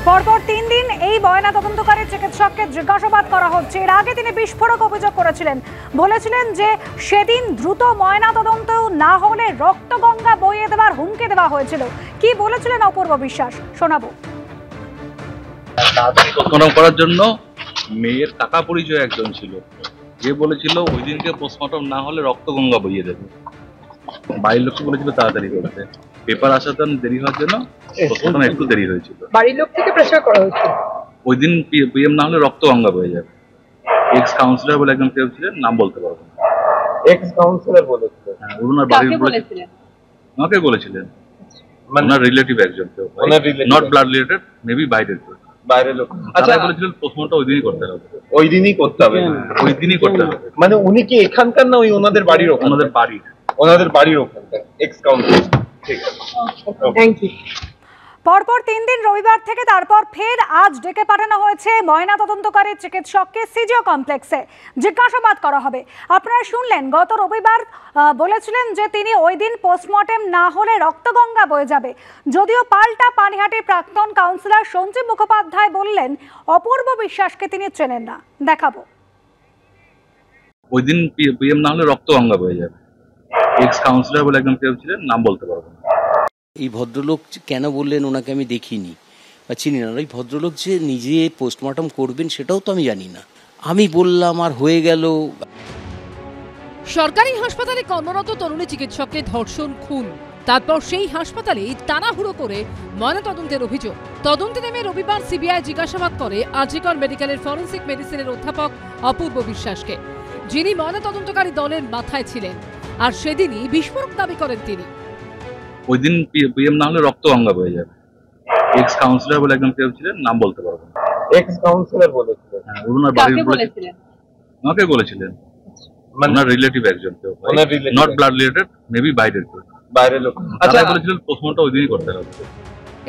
পরপর 3 দিন এই ময়না তদন্তকারী চিকিৎসককে জিজ্ঞাসাবাদ করা হচ্ছে। এর আগে তিনি বিস্ফোরক অভিযোগ করেছিলেন, বলেছিলেন যে সেদিন দ্রুত ময়না তদন্ত না হলে রক্তগঙ্গা বইয়ে দেওয়ার হুমকি দেওয়া হয়েছিল। কি বলেছিলেন অপূর্ব বিশ্বাস, শোনাবো। পোস্টমর্টম করার জন্য মেয়ের টাকা পরিচয় একজন ছিল, যে বলেছিল ওই দিনকে পোস্টমর্টম না হলে রক্তগঙ্গা বইয়ে দেবে। বাড়ির লোককে বলেছিল তাড়াতাড়ি করতে, পেপার আসাতে দেরি হওয়ার জন্য পোস্টমর্টম একটু দেরি হয়েছিল। বাড়ির লোক থেকে প্রেসার করা হয়েছিল ওই দিন পিএম না হলে রক্তগঙ্গা বয়ে যাবে। এক্স কাউন্সিলর বলে একজন কেউ ছিলেন, নাম বলতে পারবো না। এক্স কাউন্সিলর বলেছিলেন? হ্যাঁ, ওনার বাড়ির বলেছিলেন, আমাকে বলেছিলেন, ওনার রিলেটিভ একজন কেউ, নট ব্লাড রিলেটেড, মেবি বাইরের কেউ, বাইরের লোক। আচ্ছা, বলেছিলেন পোস্টমর্টম ওই দিনই করতে হবে, ওই দিনই করতে হবে, ওই দিনই করতে হবে। মানে উনি কি এখানকার না ওই ওনাদের বাড়ির? ওনাদের বাড়ির ওখানকার এক্স কাউন্সিলর। ঠিক আছে, থ্যাংক ইউ। পরপর 3 দিন রবিবার থেকে তারপর ফের আজ ডেকে পাঠানো হয়েছে ময়না তদন্তকারী চিকিৎসককে সিজিও কমপ্লেক্সে, জিজ্ঞাসাবাদ করা হবে। আপনারা শুনলেন গত রবিবার বলেছিলেন যে তিনি ওই দিন পোস্টমর্টেম না হলে রক্তগঙ্গা বয়ে যাবে। যদিও পাল্টা পানিহাটির প্রাক্তন কাউন্সিলর সঞ্জীব মুখোপাধ্যায় বললেন অপূর্ব বিশ্বাসকে তিনি চেনেন না। দেখাবো। ওই দিন পিএম না হলে রক্তগঙ্গা বয়ে যাবে। এক্স কাউন্সিলর বলে একজন কেউ ছিলেন, নাম বলতে পারবো না। এই ভদ্রলোক কেন বললেন ওনাকে আমি দেখিনি বা চিনি না। এই ভদ্রলোক যে নিজে পোস্টমর্টম করবেন সেটাও তো আমি জানি না। আমি বললাম আর হয়ে গেল। সরকারি হাসপাতালে কর্মরত তরুণী চিকিৎসককে ধর্ষণ, খুন, তারপর সেই হাসপাতালে তাড়াহুড়ো করে ময়নাতদন্তের অভিযোগ। তদন্তে নেমে রবিবার সিবিআই জিজ্ঞাসাবাদ করে আরজিকর মেডিকেলের ফরেনসিক মেডিসিনের অধ্যাপক অপূর্ব বিশ্বাসকে, যিনি ময়নাতদন্তকারী দলের মাথায় ছিলেন। আর সেদিনই বিস্ফোরক দাবি করেন তিনি। ওই দিন পিএম না হলে রক্তগঙ্গা বয়ে যাবে। এক্স কাউন্সিলর বলে একজন কেউ ছিলেন, নাম বলতে পারবো না। এক্স কাউন্সিলর বলেছিলেন? হ্যাঁ, ওনার বাড়ির বলেছিলেন, আমাকে বলেছিলেন, ওনার রিলেটিভ একজন কেউ, নট ব্লাড রিলেটেড, মেবি বাইরের কেউ, বাইরের লোক। আচ্ছা, বলেছিলেন পোস্টমর্টম ওই দিনই করতে হবে।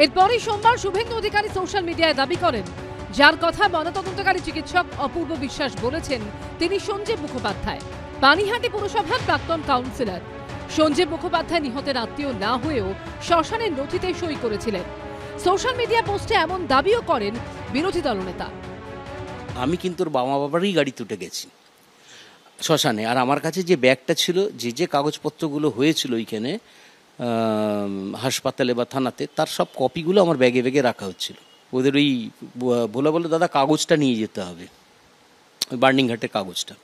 এরপরই সোমবার শুভেন্দু অধিকারী সোশ্যাল মিডিয়ায় দাবি করেন যার কথা ময়নাতদন্তকারী চিকিৎসক অপূর্ব বিশ্বাস বলেছেন তিনি সঞ্জীব মুখোপাধ্যায়, পানিহাটি পুরসভার প্রাক্তন কাউন্সিলর। সঞ্জীব মুখোপাধ্যায় নিহতের আত্মীয় না হয়েও শ্মশানের নথিতে সই করেছিলেন। সোশ্যাল মিডিয়া পোস্টে এমন দাবিও করেন বিরোধী দলনেতা। আমি কিন্তু ওর বাবারই গাড়িতে উঠে গেছি শ্মশানে, আর আমার কাছে যে ব্যাগটা ছিল, যে কাগজপত্রগুলো হয়েছিল ওইখানে হাসপাতালে বা থানাতে, তার সব কপিগুলো আমার ব্যাগে ব্যাগে রাখা হচ্ছিল। ওদের ওই বলে দাদা কাগজটা নিয়ে যেতে হবে, ওই বার্নিংহাটের কাগজটা।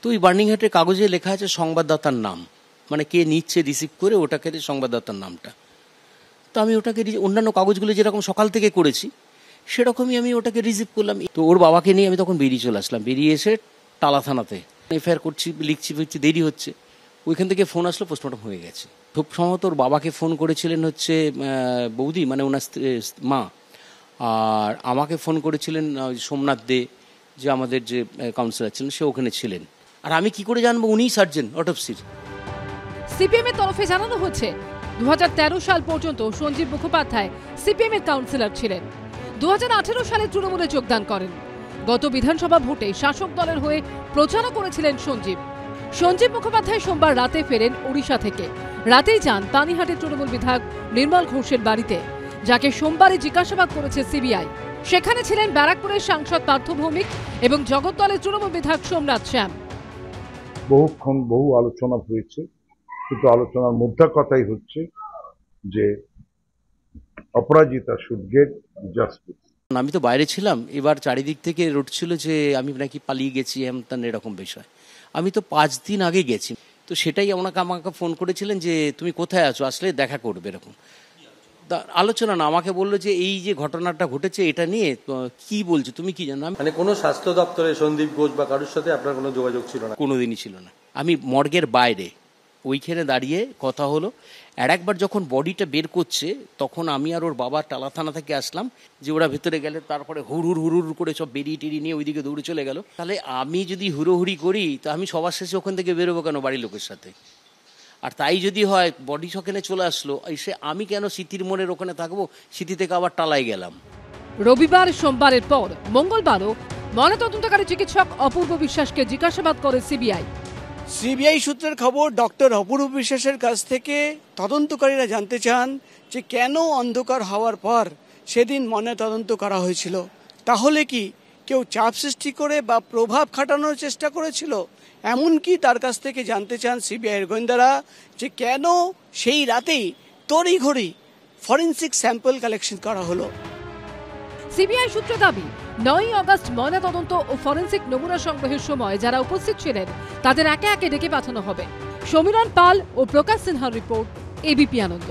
তো ওই বার্নিংহাটের কাগজে লেখা আছে সংবাদদাতার নাম, মানে কে নিচ্ছে রিসিভ করে ওটাকে সংবাদদাতার নামটা। তো আমি ওটাকে অন্যান্য কাগজগুলো যেরকম সকাল থেকে করেছি সেরকমই আমি ওটাকে রিসিভ করলাম। তো ওর বাবাকে নিয়ে আমি তখন বেরিয়ে চলে আসলাম। বেরিয়ে এসে টালা থানাতে এফআইআর করছি, লিখছি, দেরি হচ্ছে। ওইখান থেকে ফোন আসলো পোস্টমর্টম হয়ে গেছে। খুব সম্ভবত ওর বাবাকে ফোন করেছিলেন হচ্ছে বৌদি, মানে ওনার মা, আর আমাকে ফোন করেছিলেন সোমনাথ দে, যে আমাদের যে কাউন্সিলর ছিলেন, সে ওখানে ছিলেন। আর আমি কি করে জানবো উনিই সার্জন অটোপসির। সিপিএম এর তরফে জানানো হচ্ছে 2013 সাল পর্যন্ত সঞ্জীব মুখোপাধ্যায় সিপিএম এর কাউন্সিলর ছিলেন। 2018 সালে তৃণমূলে যোগদান করেন। গত বিধানসভা ভোটে শাসক দলের হয়ে প্রচারও করেছিলেন সঞ্জীব মুখোপাধ্যায় সোমবার রাতে ফেরেন ওড়িশা থেকে। রাতেই যান পানিহাটির তৃণমূল বিধায়ক নির্মল ঘোষের বাড়িতে, যাকে সোমবারই জিজ্ঞাসাবাদ করেছে সিবিআই। সেখানে ছিলেন ব্যারাকপুরের সাংসদ পার্থ ভৌমিক এবং জগদ্দলের তৃণমূল বিধায়ক সোমনাথ শ্যাম। বহু আলোচনা হয়েছে, কিন্তু আলোচনার মধ্যে কথাই হচ্ছে যে অপরাজিতা শুড গেট জাস্টিস। আমি তো বাইরে ছিলাম, এবার চারিদিক থেকে রটছিল যে আমি নাকি পালিয়ে গেছি, এমন এরকম বিষয়। আমি তো 5 দিন আগে গেছি, তো সেটাই আমাকে ফোন করেছিলেন যে তুমি কোথায় আছো, আসলে দেখা করবে, এরকম আলোচনা না। আমাকে বললো যে এই যে ঘটনাটা ঘটেছে এটা নিয়ে কি বলছো, তুমি কি জানো। মানে কোনো স্বাস্থ্য দপ্তরে সন্দীপ ঘোষ বা কারোর সাথে আপনার কোনো যোগাযোগ ছিল না? কোনোদিনই ছিল না। আমি মর্গের বাইরে ওইখানে দাঁড়িয়ে কথা হলো। আর একবার যখন বডিটা বের করছে তখন আমি আর ওর বাবা টালা থানা থেকে আসলাম, যে ওরা ভেতরে গেলে তারপরে হুড় করে সব বেরিয়ে টেরিয়ে নিয়ে ওইদিকে দৌড়ে চলে গেল। তাহলে আমি যদি হুড়োহুড়ি করি তা আমি সবার শেষে ওখান থেকে বেরোবো কেন বাড়ির লোকের সাথে? আর তাই যদি হয় বডি সেখানে চলে আসলো, এসে আমি কেন স্মৃতির মোড়ের ওখানে থাকবো, স্মৃতি থেকে আবার টালায় গেলাম। রবিবার সোমবারের পর মঙ্গলবারও ময়নাতদন্তকারী চিকিৎসক অপূর্ব বিশ্বাসকে জিজ্ঞাসাবাদ করে সিবিআই। সিবিআই সূত্রের খবর, ডক্টর অপূর্ব বিশ্বাসের কাছ থেকে তদন্তকারীরা জানতে চান যে কেন অন্ধকার হওয়ার পর সেদিন ময়নাতদন্ত করা হয়েছিল। তাহলে কি কেউ চাপ সৃষ্টি করে বা প্রভাব খাটানোর চেষ্টা করেছিল? এমনকি তার কাছ থেকে জানতে চান সিবিআইয়ের গোয়েন্দারা যে কেন সেই রাতেই তড়িঘড়ি ফরেনসিক স্যাম্পল কালেকশন করা হলো। সিবিআই সূত্রে দাবি 9ই আগস্ট ময়নাতদন্ত ও ফরেনসিক নমুনা সংগ্রহের সময় যারা উপস্থিত ছিলেন তাদের একে একে ডেকে পাঠানো হবে। সমীরণ পাল ও প্রকাশ সিনহার রিপোর্ট, এবিপি আনন্দ।